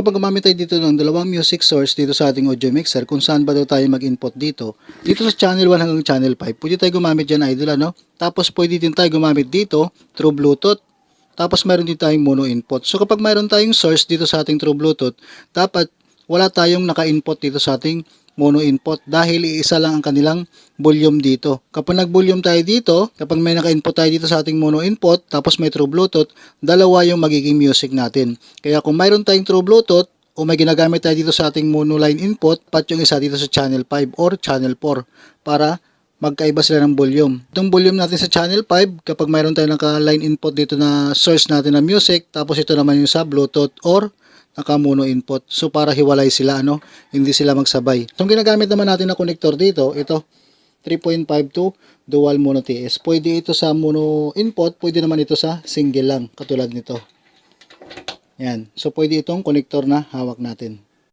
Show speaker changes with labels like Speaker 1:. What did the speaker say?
Speaker 1: Kapag gumamit tayo dito ng dalawang music source dito sa ating audio mixer, kung saan ba daw tayo mag-input dito sa channel 1 hanggang channel 5, pwede tayo gumamit dyan, idol, ano? Tapos pwede din tayo gumamit dito through Bluetooth. Tapos mayroon din tayong mono input. So kapag mayroon tayong source dito sa ating through Bluetooth, dapat wala tayong naka-input dito sa ating mono input dahil iisa lang ang kanilang volume dito. Kapag nag-volume tayo dito, kapag may naka-input tayo dito sa ating mono input, tapos may through Bluetooth, dalawa yung magiging music natin. Kaya kung mayroon tayong through Bluetooth, o may ginagamit tayo dito sa ating monoline input, pat yung isa dito sa channel 5 or channel 4 para magkaiba sila ng volume. Itong volume natin sa channel 5, kapag mayroon tayong naka-line input dito na source natin na music, tapos ito naman yung sa Bluetooth or naka-mono input. So para hiwalay sila, hindi sila magsabay. Itong ginagamit naman natin na connector dito, ito 3.52 dual mono TS. Pwede ito sa mono input, pwede naman ito sa single lang, katulad nito. Yan. So pwede itong connector na hawak natin.